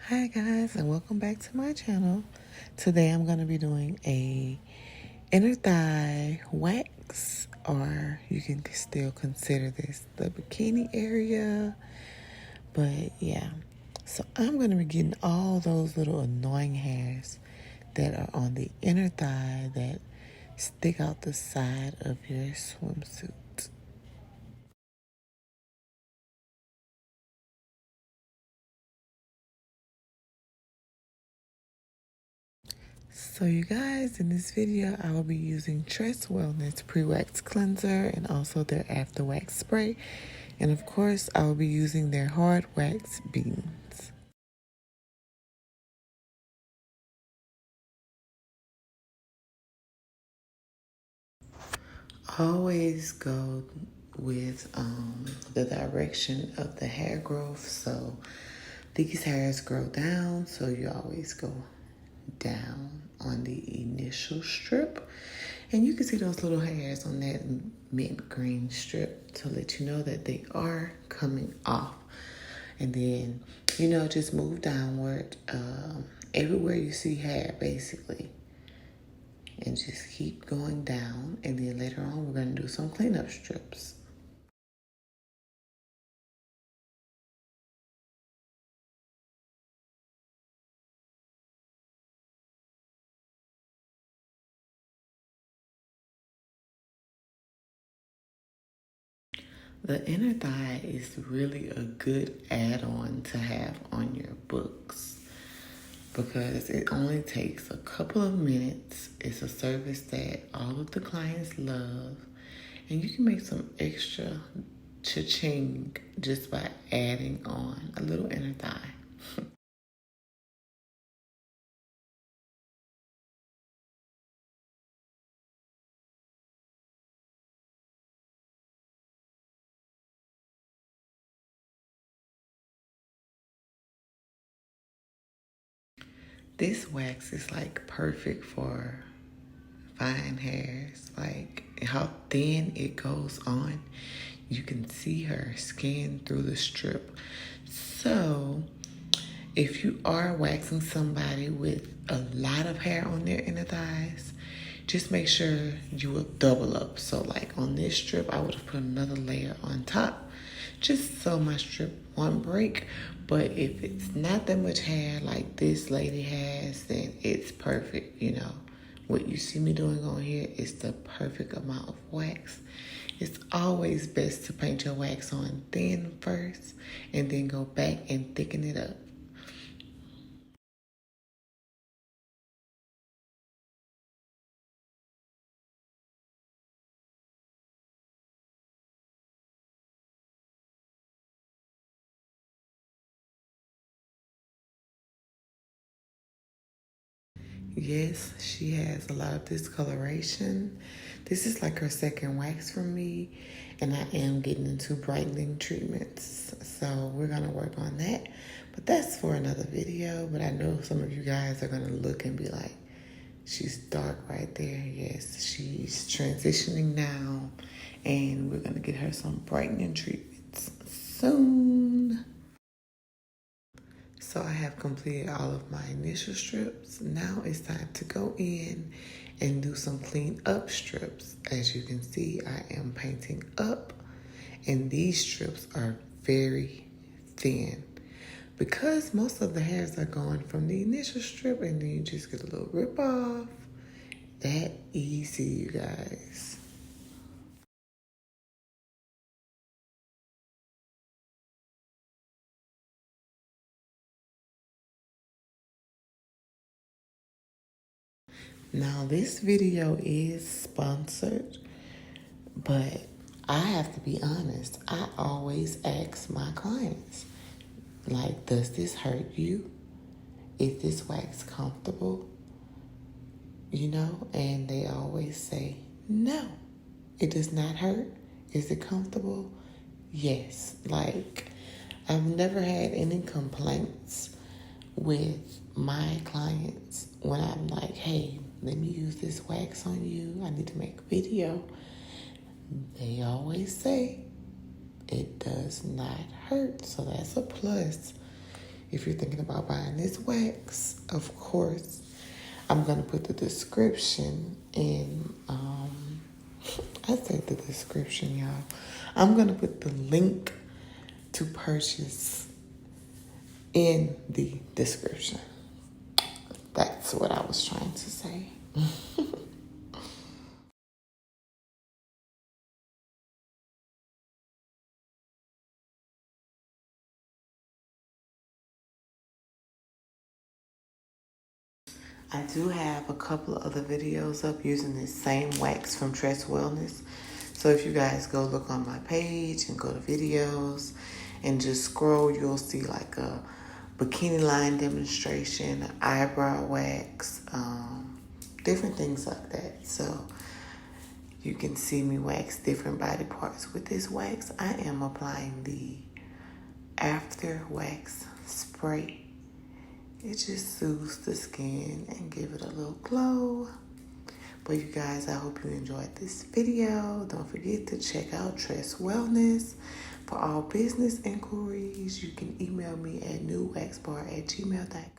Hi guys, and welcome back to my channel. Today I'm going to be doing a inner thigh wax, or you can still consider this the bikini area. But yeah, so I'm going to be getting all those little annoying hairs that are on the inner thigh that stick out the side of your swimsuit. So you guys, in this video, I will be using Tress Wellness Pre-Wax Cleanser and also their After Wax Spray. And of course, I will be using their Hard Wax Beans. Always go with the direction of the hair growth. So these hairs grow down, so you always go down on the initial strip. And you can see those little hairs on that mint green strip to let you know that they are coming off. And then, just move downward everywhere you see hair, basically. And just keep going down. And then later on, we're going to do some cleanup strips. The inner thigh is really a good add-on to have on your books because it only takes a couple of minutes. It's a service that all of the clients love, and you can make some extra cha-ching just by adding on a little inner thigh. This wax is like perfect for fine hairs, like how thin it goes on. You can see her skin through the strip. So if you are waxing somebody with a lot of hair on their inner thighs, just make sure you will double up. So like on this strip, I would have put another layer on top just so my strip won't break. But if it's not that much hair like this lady has, then it's perfect. What you see me doing on here is the perfect amount of wax. It's always best to paint your wax on thin first and then go back and thicken it up. Yes, she has a lot of discoloration. This is like her second wax from me, and I am getting into brightening treatments. So we're going to work on that. But that's for another video. But I know some of you guys are going to look and be like, she's dark right there. Yes, she's transitioning now, and we're going to get her some brightening treatments soon. So I have completed all of my initial strips. Now it's time to go in and do some clean up strips. As you can see, I am painting up, and these strips are very thin because most of the hairs are gone from the initial strip, and then you just get a little rip off. That easy, you guys. Now this video is sponsored, but I have to be honest. I always ask my clients, like, does this hurt you? Is this wax comfortable? And they always say, no, it does not hurt. Is it comfortable? Yes. Like, I've never had any complaints with my clients when I'm like, hey, let me use this wax on you. I need to make a video. They always say it does not hurt. So that's a plus. if you're thinking about buying this wax, of course, I'm going to put the description in, I said the description, y'all. I'm going to put the link to purchase in the description. That's what I was trying to say. I do have a couple of other videos up using this same wax from Tress Wellness. So if you guys go look on my page and go to videos and just scroll, you'll see like a bikini line demonstration, eyebrow wax, different things like that. So you can see me wax different body parts with this wax. I am applying the after wax spray. It just soothes the skin and give it a little glow. But you guys, I hope you enjoyed this video. Don't forget to check out Tress Wellness. For all business inquiries, you can email me at newwaxbar@gmail.com.